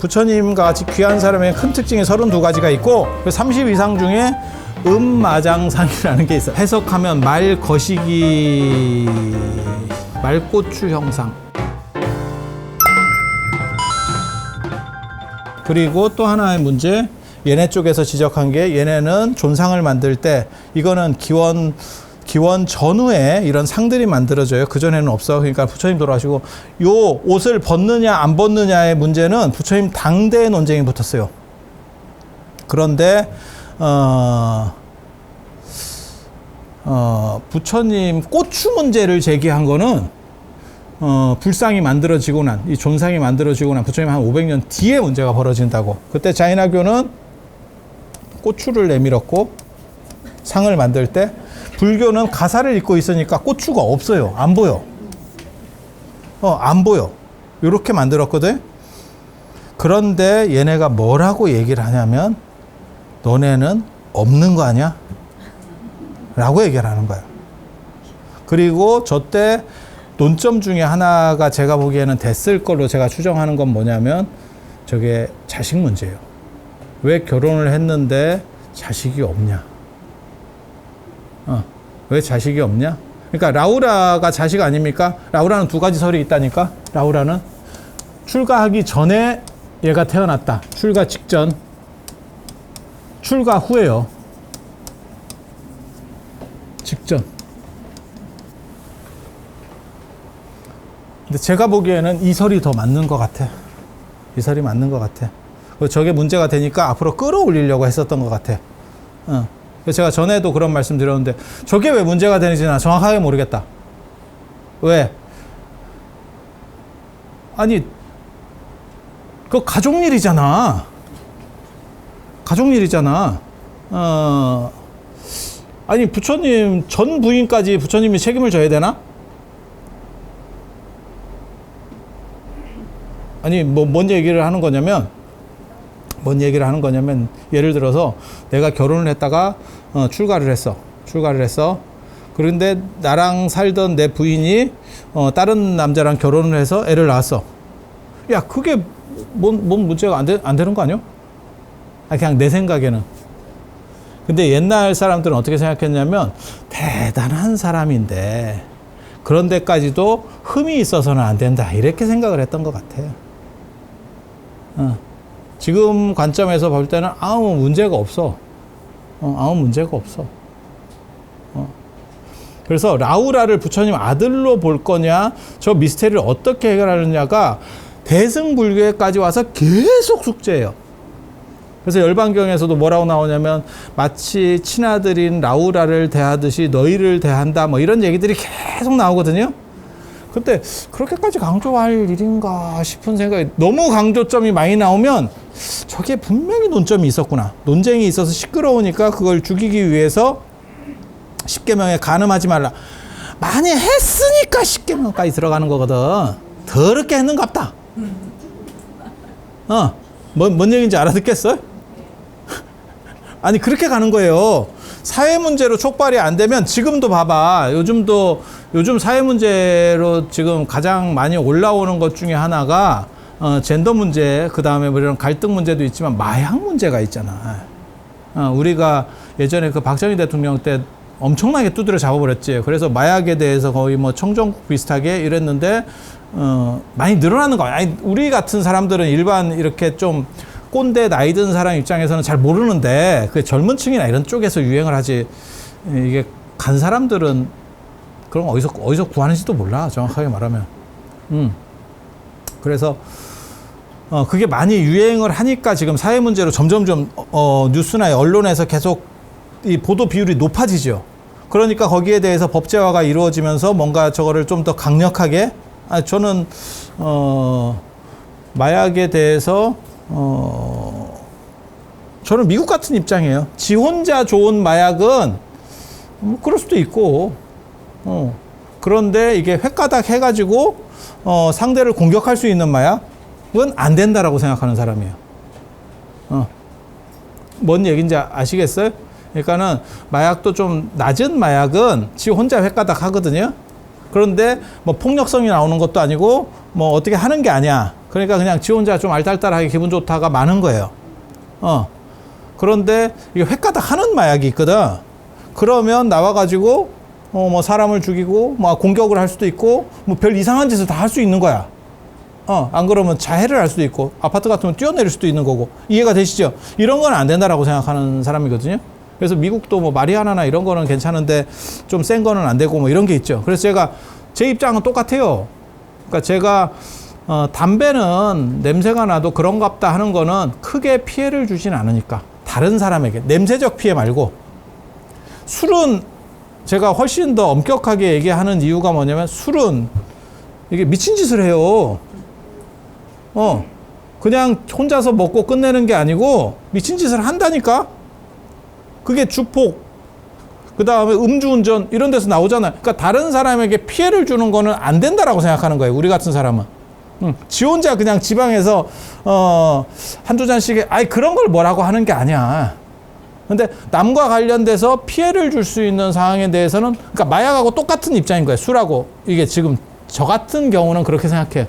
부처님과 같이 귀한 사람의 큰 특징이 32가지가 있고 30 이상 중에 음마장상이라는 게 있어요. 해석하면 말거시기, 말고추 형상. 그리고 또 하나의 문제, 얘네 쪽에서 지적한 게 얘네는 존상을 만들 때 이거는 기원 전후에 이런 상들이 만들어져요. 그전에는 없어. 그러니까 부처님 돌아가시고 요 옷을 벗느냐 안 벗느냐의 문제는 부처님 당대의 논쟁이 붙었어요. 그런데 부처님 고추 문제를 제기한 거는 불상이 만들어지고 난, 이 존상이 만들어지고 난 부처님 한 500년 뒤에 문제가 벌어진다고. 그때 자인화교는 고추를 내밀었고 상을 만들 때 불교는 가사를 읽고 있으니까 고추가 없어요. 안 보여. 안 보여. 이렇게 만들었거든. 그런데 얘네가 뭐라고 얘기를 하냐면 너네는 없는 거 아니야? 라고 얘기를 하는 거야. 그리고 저때 논점 중에 하나가 제가 보기에는 됐을 걸로 제가 추정하는 건 뭐냐면 저게 자식 문제예요. 왜 결혼을 했는데 자식이 없냐? 왜 자식이 없냐? 그러니까 라우라가 자식 아닙니까? 라우라는 두 가지 설이 있다니까. 라우라는 출가하기 전에 얘가 태어났다. 출가 직전. 출가 후에요. 직전. 근데 제가 보기에는 이 설이 더 맞는 것 같아. 이 설이 맞는 것 같아. 저게 문제가 되니까 앞으로 끌어올리려고 했었던 것 같아. 제가 전에도 그런 말씀 드렸는데 저게 왜 문제가 되는지 나 정확하게 모르겠다. 왜? 아니 그거 가족일이잖아. 가족일이잖아. 아니 부처님 전 부인까지 부처님이 책임을 져야 되나? 아니 뭔 얘기를 하는 거냐면 예를 들어서 내가 결혼을 했다가 출가를 했어. 그런데 나랑 살던 내 부인이 다른 남자랑 결혼을 해서 애를 낳았어. 야, 그게 뭔 문제가 안 되는 거 아니야? 그냥 내 생각에는. 근데 옛날 사람들은 어떻게 생각했냐면 대단한 사람인데 그런 데까지도 흠이 있어서는 안 된다. 이렇게 생각을 했던 것 같아. 지금 관점에서 볼 때는 아무 문제가 없어. 아무 문제가 없어. 그래서 라우라를 부처님 아들로 볼 거냐, 저 미스테리를 어떻게 해결하느냐가 대승불교에까지 와서 계속 숙제예요. 그래서 열반경에서도 뭐라고 나오냐면 마치 친아들인 라우라를 대하듯이 너희를 대한다, 뭐 이런 얘기들이 계속 나오거든요. 근데 그렇게까지 강조할 일인가 싶은 생각이, 너무 강조점이 많이 나오면 저게 분명히 논점이 있었구나. 논쟁이 있어서 시끄러우니까 그걸 죽이기 위해서 10계명에 간음하지 말라. 많이 했으니까 10계명까지 들어가는 거거든. 더럽게 했는갑다. 뭔 얘기인지 알아듣겠어? 아니 그렇게 가는 거예요. 사회 문제로 촉발이 안 되면 지금도 봐봐. 요즘 사회 문제로 지금 가장 많이 올라오는 것 중에 하나가 젠더 문제, 그 다음에 뭐 이런 갈등 문제도 있지만 마약 문제가 있잖아. 우리가 예전에 그 박정희 대통령 때 엄청나게 두드려 잡아버렸지. 그래서 마약에 대해서 거의 뭐 청정국 비슷하게 이랬는데 많이 늘어나는 거야. 아니, 우리 같은 사람들은 일반 이렇게 좀 꼰대 나이 든 사람 입장에서는 잘 모르는데 그 젊은 층이나 이런 쪽에서 유행을 하지. 이게 간 사람들은 그런 거 어디서 구하는지도 몰라. 정확하게 말하면. 그래서 그게 많이 유행을 하니까 지금 사회 문제로 점점점 뉴스나 언론에서 계속 이 보도 비율이 높아지죠. 그러니까 거기에 대해서 법제화가 이루어지면서 뭔가 저거를 좀 더 강력하게, 저는 마약에 대해서 저는 미국 같은 입장이에요. 지 혼자 좋은 마약은 뭐 그럴 수도 있고, 그런데 이게 횟가닥 해가지고 상대를 공격할 수 있는 마약은 안 된다라고 생각하는 사람이에요. 뭔 얘기인지 아시겠어요? 그러니까는 마약도 좀 낮은 마약은 지 혼자 횟가닥 하거든요. 그런데 뭐 폭력성이 나오는 것도 아니고 뭐 어떻게 하는 게 아니야. 그러니까 그냥 지 혼자 좀 알딸딸하게 기분 좋다가 많은 거예요. 그런데 이게 횟가닥 하는 마약이 있거든. 그러면 나와가지고 뭐 사람을 죽이고 뭐 공격을 할 수도 있고 뭐 별 이상한 짓을 다 할 수 있는 거야. 안 그러면 자해를 할 수도 있고 아파트 같으면 뛰어내릴 수도 있는 거고. 이해가 되시죠? 이런 건 안 된다라고 생각하는 사람이거든요. 그래서 미국도 뭐 마리아나나 이런 거는 괜찮은데 좀 센 거는 안 되고 뭐 이런 게 있죠. 그래서 제가 제 입장은 똑같아요. 그러니까 제가 담배는 냄새가 나도 그런갑다 하는 거는 크게 피해를 주진 않으니까 다른 사람에게 냄새적 피해 말고. 술은 제가 훨씬 더 엄격하게 얘기하는 이유가 뭐냐면 술은 이게 미친 짓을 해요. 그냥 혼자서 먹고 끝내는 게 아니고 미친 짓을 한다니까. 그게 주폭, 그 다음에 음주운전 이런 데서 나오잖아요. 그러니까 다른 사람에게 피해를 주는 거는 안 된다라고 생각하는 거예요. 우리 같은 사람은. 지 혼자 그냥 지방에서 한두 잔씩에 아이 그런 걸 뭐라고 하는 게 아니야. 근데 남과 관련돼서 피해를 줄 수 있는 상황에 대해서는, 그러니까 마약하고 똑같은 입장인 거예요. 술하고. 이게 지금 저 같은 경우는 그렇게 생각해.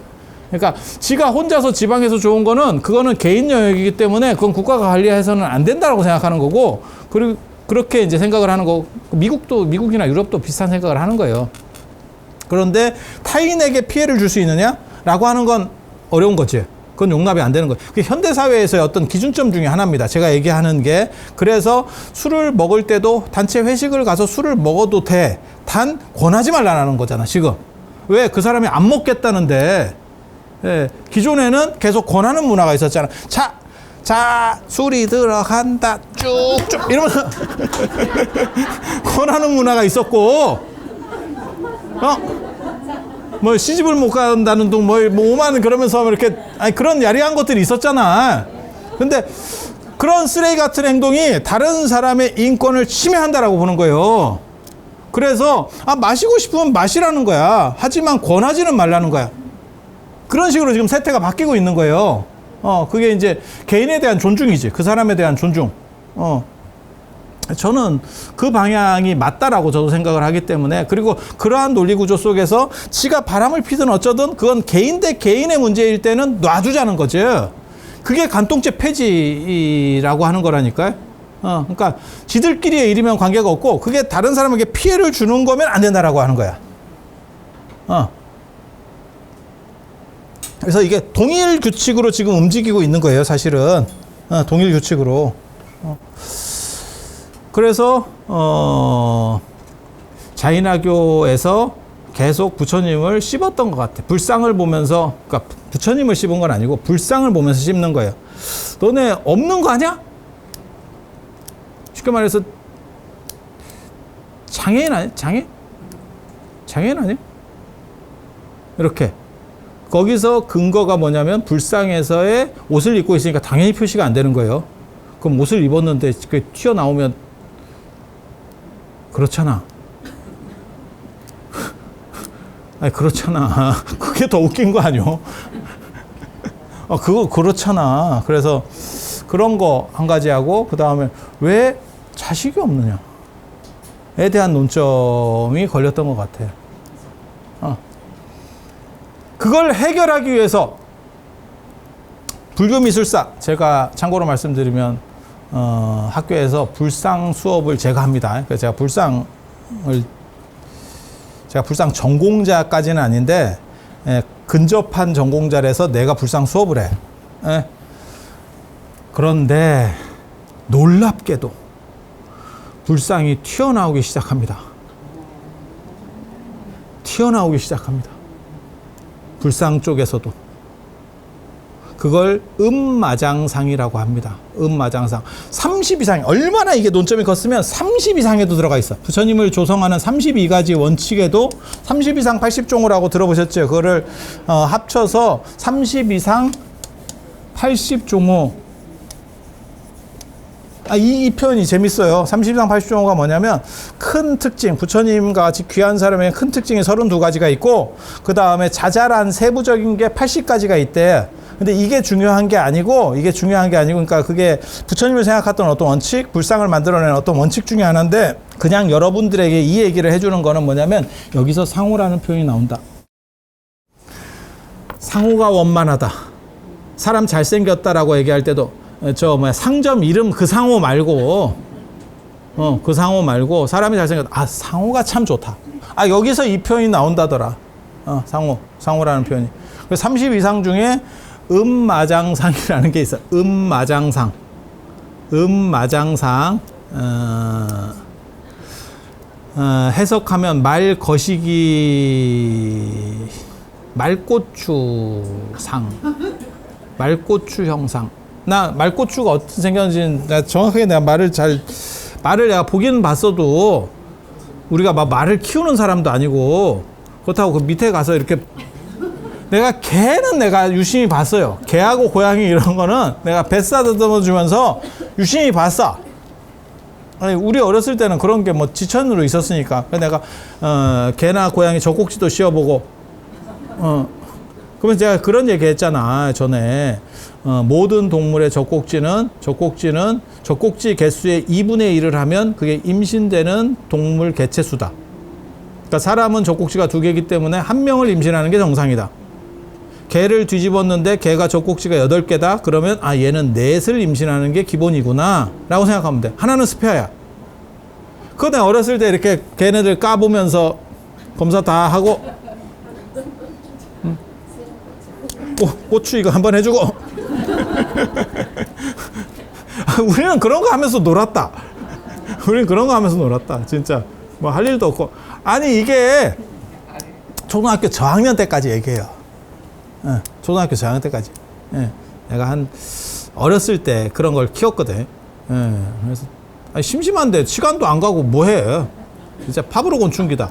그러니까 지가 혼자서 지방에서 좋은 거는 그거는 개인 영역이기 때문에 그건 국가가 관리해서는 안 된다라고 생각하는 거고, 그리고 그렇게 이제 생각을 하는 거고, 미국이나 유럽도 비슷한 생각을 하는 거예요. 그런데 타인에게 피해를 줄 수 있느냐라고 하는 건 어려운 거지. 그건 용납이 안 되는 거예요. 그게 현대사회에서의 어떤 기준점 중에 하나입니다. 제가 얘기하는 게. 그래서 술을 먹을 때도 단체 회식을 가서 술을 먹어도 돼. 단 권하지 말라는 거잖아, 지금. 왜? 그 사람이 안 먹겠다는데. 예, 기존에는 계속 권하는 문화가 있었잖아. 자, 술이 들어간다. 쭉쭉. 이러면서 권하는 문화가 있었고, 뭐 시집을 못 간다는 둥, 뭐 5만 그러면서 이렇게, 아니 그런 야리한 것들이 있었잖아. 근데 그런 쓰레기 같은 행동이 다른 사람의 인권을 침해한다라고 보는 거예요. 그래서 마시고 싶으면 마시라는 거야. 하지만 권하지는 말라는 거야. 그런 식으로 지금 세태가 바뀌고 있는 거예요. 그게 이제 개인에 대한 존중이지. 그 사람에 대한 존중. 저는 그 방향이 맞다라고 저도 생각을 하기 때문에, 그리고 그러한 논리 구조 속에서 지가 바람을 피든 어쩌든 그건 개인 대 개인의 문제일 때는 놔두자는 거죠. 그게 간통죄 폐지라고 하는 거라니까요. 그러니까 지들끼리의 일이면 관계가 없고 그게 다른 사람에게 피해를 주는 거면 안 된다라고 하는 거야. 그래서 이게 동일 규칙으로 지금 움직이고 있는 거예요, 사실은. 동일 규칙으로. 그래서 자인화교에서 계속 부처님을 씹었던 것 같아. 불상을 보면서, 그러니까 부처님을 씹은 건 아니고 불상을 보면서 씹는 거예요. 너네 없는 거 아니야? 쉽게 말해서 장애인 아니야? 장애인 아니야? 이렇게. 거기서 근거가 뭐냐면 불상에서의 옷을 입고 있으니까 당연히 표시가 안 되는 거예요. 그럼 옷을 입었는데 그게 튀어나오면 그렇잖아. 아니 그렇잖아. 그게 더 웃긴 거 아니요? 그거 그렇잖아. 그래서 그런 거 한 가지 하고, 그 다음에 왜 자식이 없느냐에 대한 논점이 걸렸던 것 같아요. 그걸 해결하기 위해서 불교미술사, 제가 참고로 말씀드리면 학교에서 불상 수업을 제가 합니다. 그래서 제가 불상 전공자까지는 아닌데 근접한 전공자라서 내가 불상 수업을 해. 그런데 놀랍게도 불상이 튀어나오기 시작합니다. 불상 쪽에서도. 그걸 음마장상이라고 합니다. 음마장상. 30 이상, 얼마나 이게 논점이 컸으면 30 이상에도 들어가 있어. 부처님을 조성하는 32가지 원칙에도 30 이상 80종호라고 들어보셨죠? 그거를 합쳐서 30 이상 80종호. 이 표현이 재밌어요. 30 이상 80종호가 뭐냐면 큰 특징, 부처님과 같이 귀한 사람의 큰 특징이 32가지가 있고, 그 다음에 자잘한 세부적인 게 80가지가 있대. 근데 이게 중요한 게 아니고, 그러니까 그게 부처님을 생각했던 어떤 원칙, 불상을 만들어낸 어떤 원칙 중에 하나인데, 그냥 여러분들에게 이 얘기를 해주는 거는 뭐냐면, 여기서 상호라는 표현이 나온다. 상호가 원만하다. 사람 잘생겼다라고 얘기할 때도 상점 이름 그 상호 말고 그 상호 말고 사람이 잘생겼다. 상호가 참 좋다. 여기서 이 표현이 나온다더라. 상호라는 표현이. 30 이상 중에 음마장상이라는 게 있어. 음마장상. 해석하면 말고추 형상. 나 말고추가 어떻게 생겼는지 정확하게 내가 말을 내가 보기는 봤어도 우리가 막 말을 키우는 사람도 아니고 그렇다고 그 밑에 가서 이렇게 개는 내가 유심히 봤어요. 개하고 고양이 이런 거는 내가 뱃사 더듬어 주면서 유심히 봤어. 우리 어렸을 때는 그런 게 뭐 지천으로 있었으니까. 내가 개나 고양이 젖꼭지도 씌워보고 그러면 제가 그런 얘기 했잖아 전에. 모든 동물의 젖꼭지는 젖꼭지 개수의 2분의 1을 하면 그게 임신되는 동물 개체수다. 그러니까 사람은 젖꼭지가 2개이기 때문에 한 명을 임신하는 게 정상이다. 개를 뒤집었는데 개가 젖꼭지가 8개다. 그러면 얘는 4을 임신하는 게 기본이구나 라고 생각하면 돼. 하나는 스페어야. 그거 내가 어렸을 때 이렇게 걔네들 까보면서 검사 다 하고 고추 이거 한번 해주고 우리는 그런 거 하면서 놀았다. 진짜 뭐 할 일도 없고. 이게 초등학교 저학년 때까지 얘기해요. 초등학교 저학년 때까지. 내가 어렸을 때 그런 걸 키웠거든. 그래서 심심한데 시간도 안 가고 뭐해. 진짜 팝으로 곤충기다.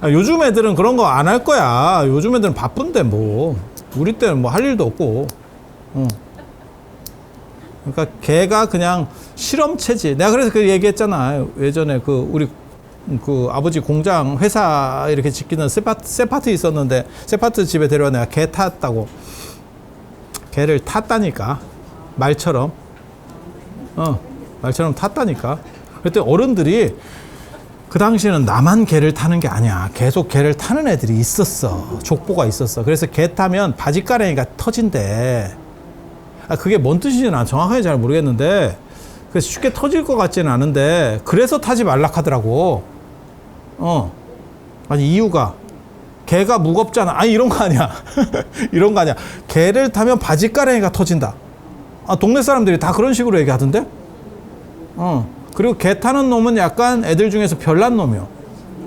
요즘 애들은 그런 거 안 할 거야. 요즘 애들은 바쁜데 뭐. 우리 때는 뭐 할 일도 없고. 그러니까 걔가 그냥 실험체지. 내가 그래서 그 얘기했잖아. 예전에 우리 아버지 공장 회사 이렇게 지키는 세파트 있었는데 세파트 집에 데려와 내가 개 탔다고. 개를 탔다니까. 말처럼 탔다니까. 그때 어른들이 그 당시에는 나만 개를 타는 게 아니야. 계속 개를 타는 애들이 있었어. 족보가 있었어. 그래서 개 타면 바지가랑이가 터진대. 그게 뭔 뜻인지 난 정확하게 잘 모르겠는데 그래서 쉽게 터질 것 같지는 않은데 그래서 타지 말라 하더라고. 이유가 개가 무겁잖아. 이런 거 아니야. 이런 거 아니야. 개를 타면 바지가랑이가 터진다. 동네 사람들이 다 그런 식으로 얘기하던데. 그리고 개 타는 놈은 약간 애들 중에서 별난 놈이요.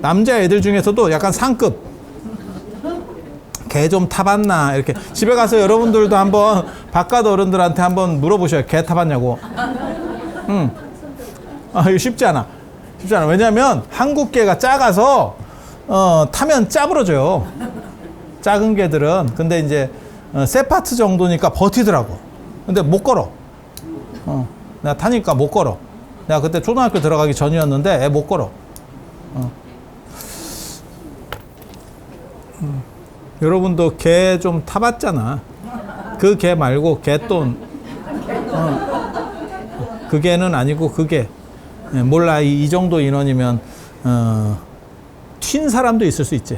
남자 애들 중에서도 약간 상급. 개 좀 타봤나 이렇게. 집에 가서 여러분들도 한번 바깥 어른들한테 한번 물어보셔요. 개 타봤냐고. 이거 쉽지 않아. 왜냐면 한국 개가 작아서 타면 짜부러져요. 작은 개들은. 근데 이제 세파트 정도니까 버티더라고. 근데 못 걸어. 내가 타니까 못 걸어. 내가 그때 초등학교 들어가기 전이었는데 애 못 걸어. 여러분도 개 좀 타봤잖아. 그 개 말고 개돈. 그 개는 아니고 그 개. 몰라. 이 정도 인원이면 튄 사람도 있을 수 있지.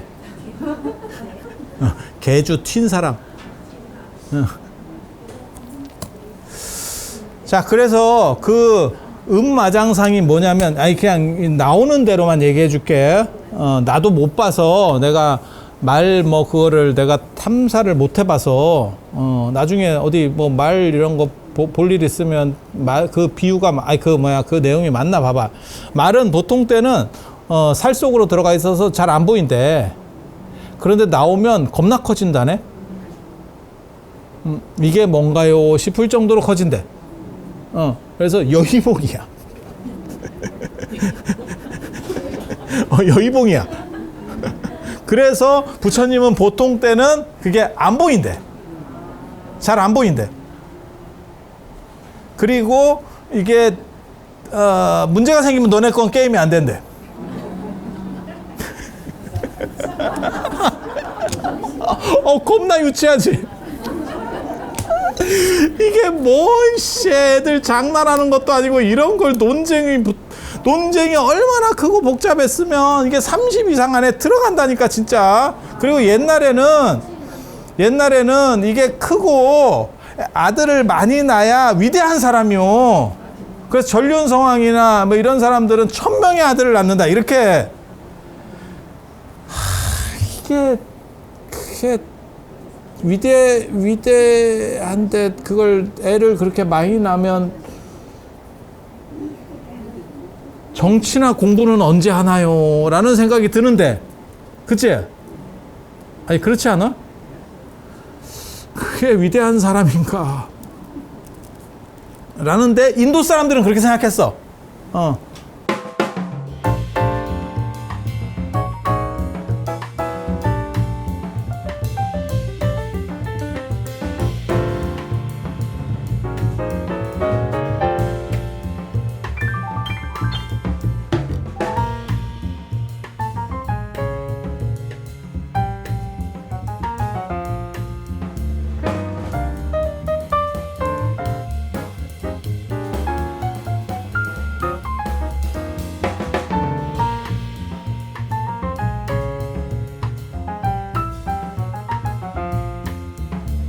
개주 튄 사람. 자, 그래서 음마장상이 뭐냐면, 그냥 나오는 대로만 얘기해 줄게. 나도 못 봐서 내가 그거를 내가 탐사를 못 해봐서, 나중에 어디 말 이런 거 볼 일 있으면 그 비유가, 그 내용이 맞나 봐봐. 말은 보통 때는, 살 속으로 들어가 있어서 잘 안 보인대. 그런데 나오면 겁나 커진다네? 이게 뭔가요? 싶을 정도로 커진대. 그래서 여의봉이야. 여의봉이야. 그래서 부처님은 보통 때는 그게 안 보인대. 잘 안 보인대. 그리고 이게 문제가 생기면 너네 건 게임이 안 된대. 겁나 유치하지. 이게 애들 장난하는 것도 아니고 이런 걸 논쟁이 얼마나 크고 복잡했으면 이게 30 이상 안에 들어간다니까 진짜. 그리고 옛날에는 옛날에는 이게 크고 아들을 많이 낳아야 위대한 사람이요. 그래서 전륜성왕이나 뭐 이런 사람들은 1000명의 아들을 낳는다. 이렇게. 그게 위대한데 그걸 애를 그렇게 많이 낳으면 정치나 공부는 언제 하나요? 라는 생각이 드는데, 그치? 아니, 그렇지 않아? 그게 위대한 사람인가? 라는데, 인도 사람들은 그렇게 생각했어.